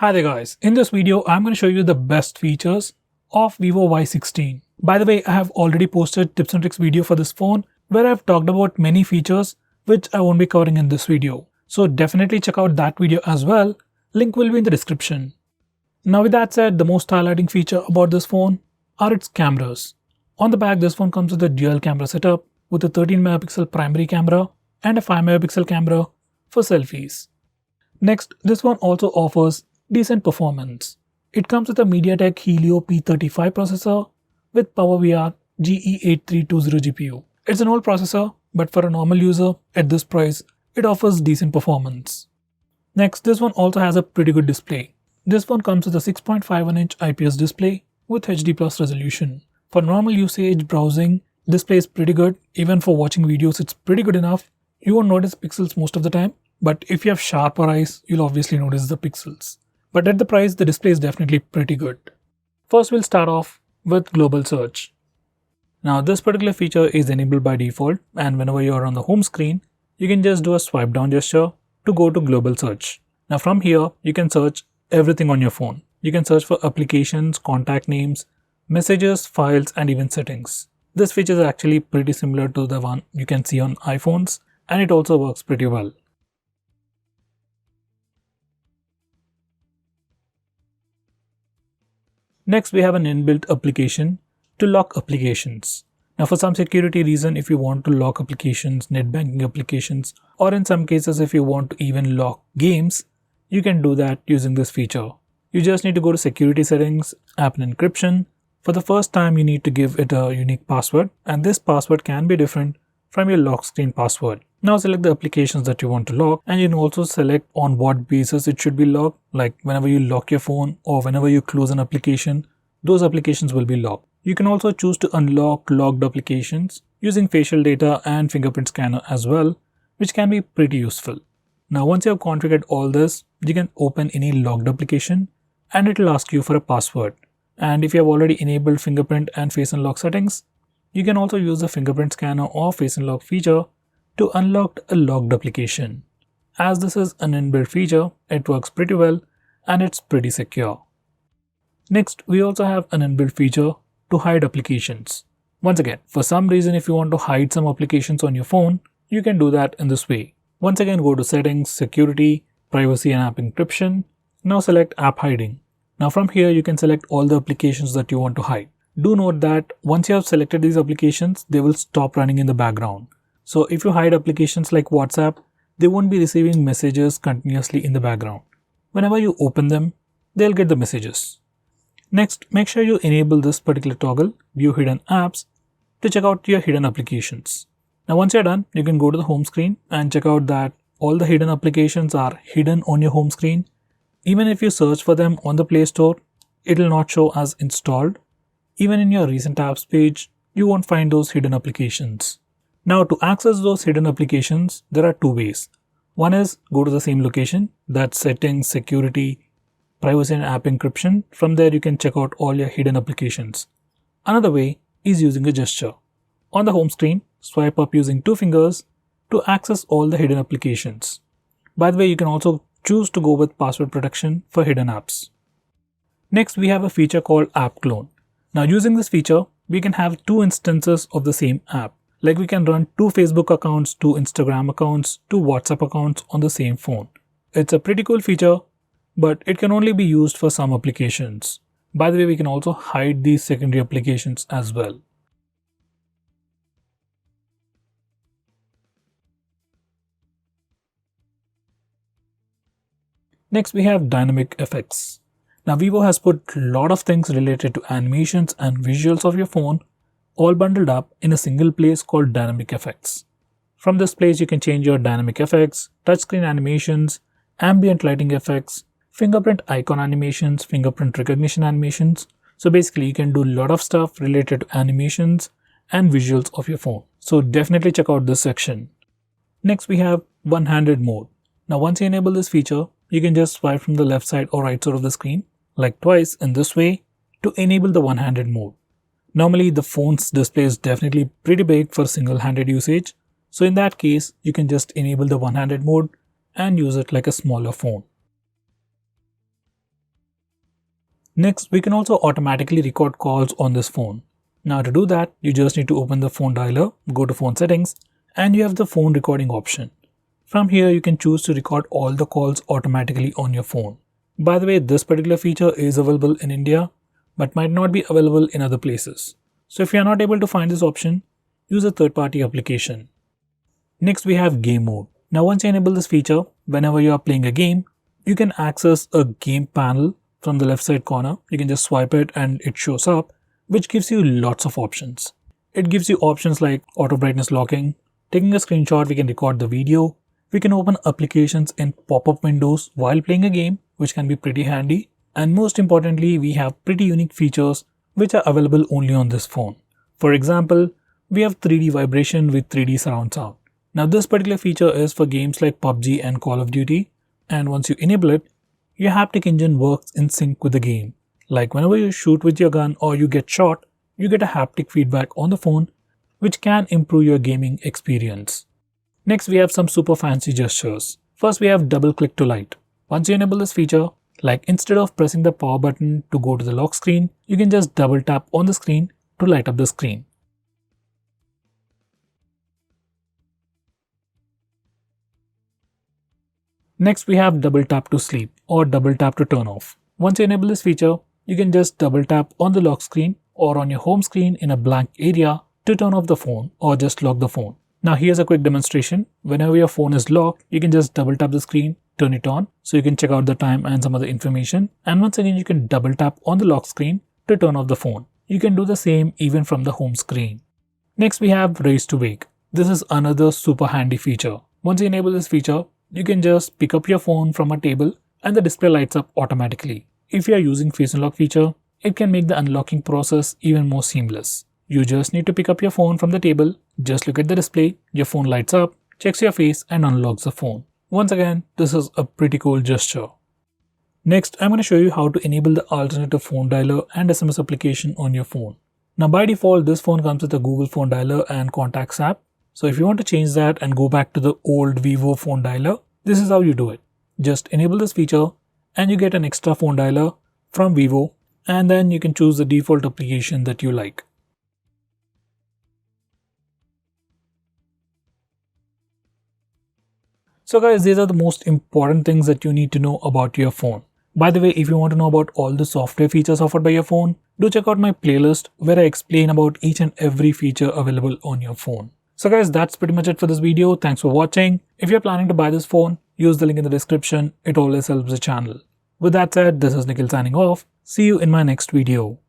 Hi there guys, in this video I'm going to show you the best features of Vivo Y16. By the way, I have already posted tips and tricks video for this phone where I've talked about many features which I won't be covering in this video. So definitely check out that video as well, link will be in the description. Now with that said, the most highlighting feature about this phone are its cameras. On the back, this phone comes with a dual camera setup with a 13 megapixel primary camera and a 5 megapixel camera for selfies. Next, this one also offers decent performance. It comes with a MediaTek Helio P35 processor with PowerVR GE8320 GPU. It's an old processor, but for a normal user at this price, it offers decent performance. Next, this one also has a pretty good display. This one comes with a 6.51-inch IPS display with HD+ resolution. For normal usage browsing, display is pretty good. Even for watching videos, it's pretty good enough. You won't notice pixels most of the time, but if you have sharper eyes, you'll obviously notice the pixels. But at the price, the display is definitely pretty good. First, we'll start off with global search. Now, this particular feature is enabled by default, and whenever you're on the home screen, you can just do a swipe down gesture to go to global search. Now, from here, you can search everything on your phone. You can search for applications, contact names, messages, files, and even settings. This feature is actually pretty similar to the one you can see on iPhones, and it also works pretty well. Next, we have an inbuilt application to lock applications. Now, for some security reason, if you want to lock applications, net banking applications, or in some cases, if you want to even lock games, you can do that using this feature. You just need to go to security settings, app and encryption. For the first time, you need to give it a unique password, and this password can be different from your lock screen password. Now select the applications that you want to lock, and you can also select on what basis it should be locked. Like whenever you lock your phone or whenever you close an application, those applications will be locked. You can also choose to unlock locked applications using facial data and fingerprint scanner as well, which can be pretty useful. Now once you have configured all this, you can open any locked application and it will ask you for a password. And if you have already enabled fingerprint and face unlock settings, you can also use the fingerprint scanner or face unlock feature to unlock a locked application. As this is an inbuilt feature, it works pretty well and it's pretty secure. Next, we also have an inbuilt feature to hide applications. Once again, for some reason if you want to hide some applications on your phone, you can do that in this way. Once again, go to settings, security, privacy and app encryption. Now select app hiding. Now from here you can select all the applications that you want to hide. Do note that once you have selected these applications, they will stop running in the background. So if you hide applications like WhatsApp, they won't be receiving messages continuously in the background. Whenever you open them, they'll get the messages. Next, make sure you enable this particular toggle, View Hidden Apps, to check out your hidden applications. Now once you're done, you can go to the home screen and check out that all the hidden applications are hidden on your home screen. Even if you search for them on the Play Store, it will not show as installed. Even in your recent apps page, you won't find those hidden applications. Now to access those hidden applications, there are two ways. One is go to the same location, that's settings, security, privacy and app encryption. From there you can check out all your hidden applications. Another way is using a gesture. On the home screen, swipe up using two fingers to access all the hidden applications. By the way, you can also choose to go with password protection for hidden apps. Next, we have a feature called App Clone. Now using this feature, we can have two instances of the same app. Like we can run two Facebook accounts, two Instagram accounts, two WhatsApp accounts on the same phone. It's a pretty cool feature, but it can only be used for some applications. By the way, we can also hide these secondary applications as well. Next, we have dynamic effects. Now Vivo has put a lot of things related to animations and visuals of your phone all bundled up in a single place called dynamic effects. From this place, you can change your dynamic effects, touchscreen animations, ambient lighting effects, fingerprint icon animations, fingerprint recognition animations. So basically you can do a lot of stuff related to animations and visuals of your phone. So definitely check out this section. Next, we have one-handed mode. Now once you enable this feature, you can just swipe from the left side or right side of the screen, like twice in this way, to enable the one-handed mode. Normally the phone's display is definitely pretty big for single-handed usage, so in that case you can just enable the one-handed mode and use it like a smaller phone. Next, we can also automatically record calls on this phone. Now to do that, you just need to open the phone dialer, go to phone settings, and you have the phone recording option. From here, you can choose to record all the calls automatically on your phone. By the way, this particular feature is available in India, but might not be available in other places. So if you are not able to find this option, use a third-party application. Next, we have game mode. Now once you enable this feature, whenever you are playing a game, you can access a game panel from the left side corner. You can just swipe it and it shows up, which gives you lots of options. It gives you options like auto brightness locking, taking a screenshot, we can record the video, we can open applications in pop-up windows while playing a game, which can be pretty handy. And most importantly, we have pretty unique features which are available only on this phone. For example, we have 3D vibration with 3D surround sound. Now this particular feature is for games like PUBG and Call of Duty, and once you enable it, your haptic engine works in sync with the game. Like whenever you shoot with your gun or you get shot, you get a haptic feedback on the phone, which can improve your gaming experience. Next, we have some super fancy gestures. First, we have double click to light. Once you enable this feature, like instead of pressing the power button to go to the lock screen, you can just double tap on the screen to light up the screen. Next, we have double tap to sleep or double tap to turn off. Once you enable this feature, you can just double tap on the lock screen or on your home screen in a blank area to turn off the phone or just lock the phone. Now here's a quick demonstration. Whenever your phone is locked, you can just double tap the screen, turn it on, so you can check out the time and some other information. And once again, you can double tap on the lock screen to turn off the phone. You can do the same even from the home screen. Next, we have raise to wake. This is another super handy feature. Once you enable this feature, you can just pick up your phone from a table and the display lights up automatically. If you are using face unlock feature, it can make the unlocking process even more seamless. You just need to pick up your phone from the table, just look at the display, your phone lights up, checks your face and unlocks the phone. Once again, this is a pretty cool gesture. Next, I'm going to show you how to enable the alternative phone dialer and SMS application on your phone. Now by default, this phone comes with a Google phone dialer and contacts app. So if you want to change that and go back to the old Vivo phone dialer, this is how you do it. Just enable this feature and you get an extra phone dialer from Vivo, and then you can choose the default application that you like. So guys, these are the most important things that you need to know about your phone. By the way, if you want to know about all the software features offered by your phone, do check out my playlist where I explain about each and every feature available on your phone. So guys, that's pretty much it for this video. Thanks for watching. If you're planning to buy this phone, use the link in the description. It always helps the channel. With that said, this is Nikhil signing off. See you in my next video.